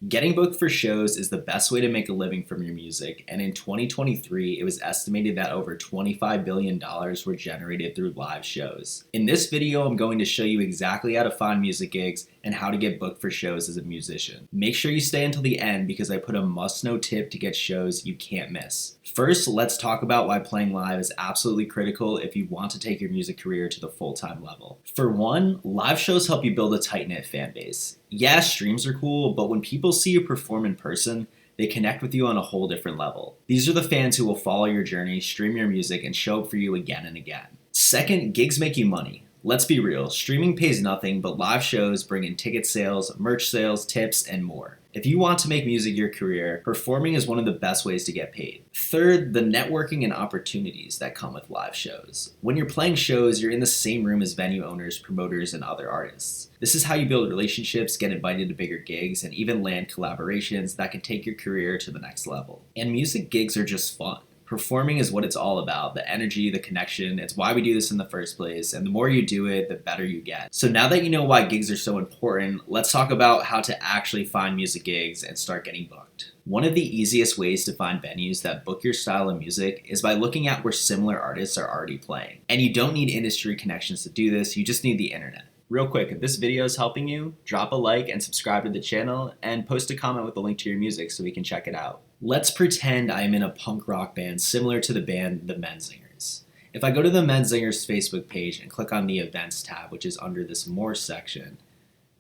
Getting booked for shows is the best way to make a living from your music, and in 2023, it was estimated that over $25 billion were generated through live shows. In this video, I'm going to show you exactly how to find music gigs and how to get booked for shows as a musician. Make sure you stay until the end because I put a must-know tip to get shows you can't miss. First, let's talk about why playing live is absolutely critical if you want to take your music career to the full-time level. For one, live shows help you build a tight-knit fan base. Yeah, streams are cool, but when people see you perform in person, they connect with you on a whole different level. These are the fans who will follow your journey, stream your music, and show up for you again and again. Second, gigs make you money. Let's be real, streaming pays nothing, but live shows bring in ticket sales, merch sales, tips, and more. If you want to make music your career, performing is one of the best ways to get paid. Third, the networking and opportunities that come with live shows. When you're playing shows, you're in the same room as venue owners, promoters, and other artists. This is how you build relationships, get invited to bigger gigs, and even land collaborations that can take your career to the next level. And music gigs are just fun. Performing is what it's all about, the energy, the connection. It's why we do this in the first place, and the more you do it, the better you get. So now that you know why gigs are so important, let's talk about how to actually find music gigs and start getting booked. One of the easiest ways to find venues that book your style of music is by looking at where similar artists are already playing. And you don't need industry connections to do this, you just need the internet. Real quick, if this video is helping you, drop a like and subscribe to the channel, and post a comment with a link to your music so we can check it out. Let's pretend I'm in a punk rock band similar to the band The Menzingers. If I go to the Menzingers Facebook page and click on the Events tab, which is under this More section,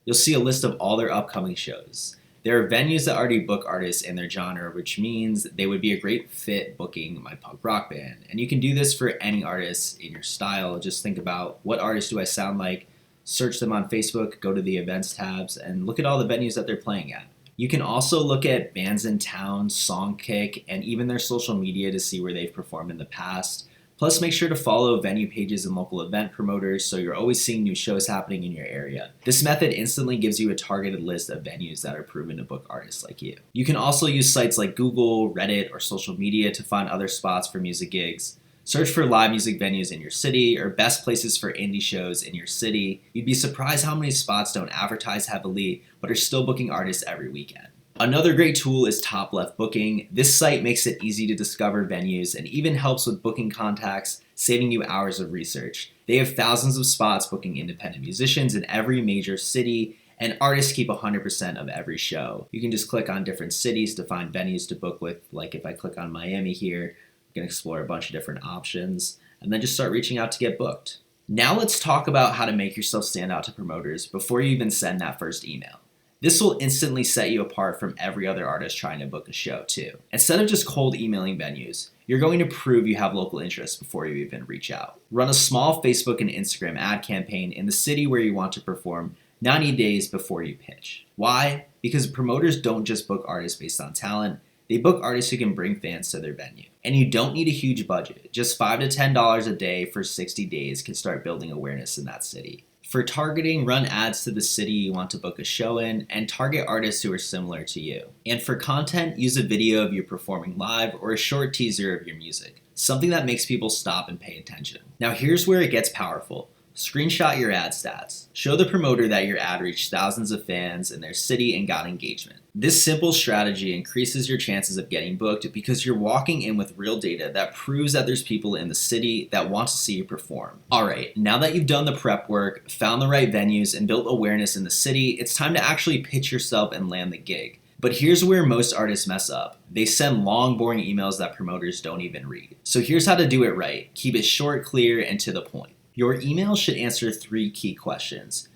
you'll see a list of all their upcoming shows. There are venues that already book artists in their genre, which means they would be a great fit booking my punk rock band. And you can do this for any artist in your style. Just think about, what artists do I sound like? Search them on Facebook, go to the Events tabs, and look at all the venues that they're playing at. You can also look at bands in town, Songkick, and even their social media to see where they've performed in the past. Plus, make sure to follow venue pages and local event promoters so you're always seeing new shows happening in your area. This method instantly gives you a targeted list of venues that are proven to book artists like you. You can also use sites like Google, Reddit, or social media to find other spots for music gigs. Search for live music venues in your city or best places for indie shows in your city. You'd be surprised how many spots don't advertise heavily but are still booking artists every weekend. Another great tool is Top Left Booking. This site makes it easy to discover venues and even helps with booking contacts, saving you hours of research. They have thousands of spots booking independent musicians in every major city, and artists keep 100% of every show. You can just click on different cities to find venues to book with, like if I click on Miami here, can explore a bunch of different options, and then just start reaching out to get booked. Now let's talk about how to make yourself stand out to promoters before you even send that first email. This will instantly set you apart from every other artist trying to book a show too. Instead of just cold emailing venues, you're going to prove you have local interest before you even reach out. Run a small Facebook and Instagram ad campaign in the city where you want to perform 90 days before you pitch. Why? Because promoters don't just book artists based on talent, they book artists who can bring fans to their venue. And you don't need a huge budget. Just $5 to $10 a day for 60 days can start building awareness in that city. For targeting, run ads to the city you want to book a show in and target artists who are similar to you. And for content, use a video of you performing live or a short teaser of your music, something that makes people stop and pay attention. Now here's where it gets powerful. Screenshot your ad stats. Show the promoter that your ad reached thousands of fans in their city and got engagement. This simple strategy increases your chances of getting booked because you're walking in with real data that proves that there's people in the city that want to see you perform. Alright, now that you've done the prep work, found the right venues, and built awareness in the city, it's time to actually pitch yourself and land the gig. But here's where most artists mess up. They send long, boring emails that promoters don't even read. So here's how to do it right. Keep it short, clear, and to the point. Your email should answer 3 key questions.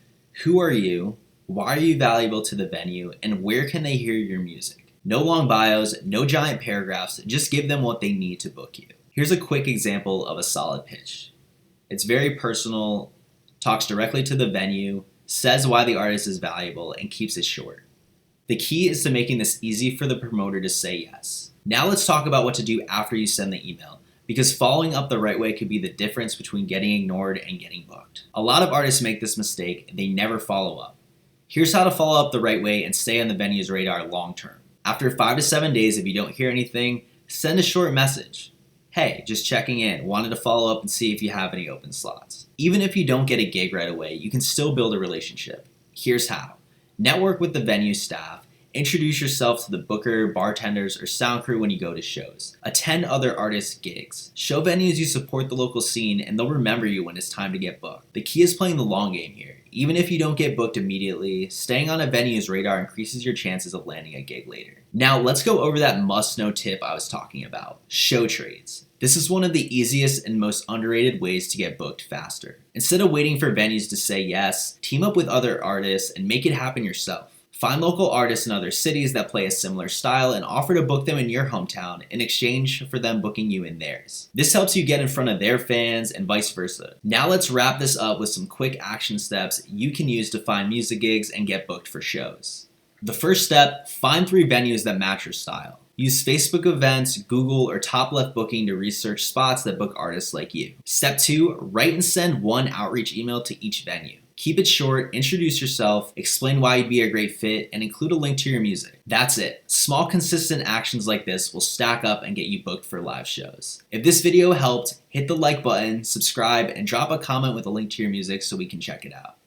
Who are you? Why are you valuable to the venue? And where can they hear your music? No long bios, no giant paragraphs, just give them what they need to book you. Here's a quick example of a solid pitch. It's very personal, talks directly to the venue, says why the artist is valuable, and keeps it short. The key is to making this easy for the promoter to say yes. Now let's talk about what to do after you send the email, because following up the right way could be the difference between getting ignored and getting booked. A lot of artists make this mistake, they never follow up. Here's how to follow up the right way and stay on the venue's radar long term. After 5 to 7 days, if you don't hear anything, send a short message. Hey, just checking in, wanted to follow up and see if you have any open slots. Even if you don't get a gig right away, you can still build a relationship. Here's how. Network with the venue staff Introduce yourself to the booker, bartenders, or sound crew when you go to shows. Attend other artists' gigs. Show venues you support the local scene and they'll remember you when it's time to get booked. The key is playing the long game here. Even if you don't get booked immediately, staying on a venue's radar increases your chances of landing a gig later. Now let's go over that must-know tip I was talking about, show trades. This is one of the easiest and most underrated ways to get booked faster. Instead of waiting for venues to say yes, team up with other artists and make it happen yourself. Find local artists in other cities that play a similar style and offer to book them in your hometown in exchange for them booking you in theirs. This helps you get in front of their fans and vice versa. Now let's wrap this up with some quick action steps you can use to find music gigs and get booked for shows. The first step, find 3 venues that match your style. Use Facebook events, Google, or Top Left Booking to research spots that book artists like you. Step 2, write and send one outreach email to each venue. Keep it short, introduce yourself, explain why you'd be a great fit, and include a link to your music. That's it. Small, consistent actions like this will stack up and get you booked for live shows. If this video helped, hit the like button, subscribe, and drop a comment with a link to your music so we can check it out.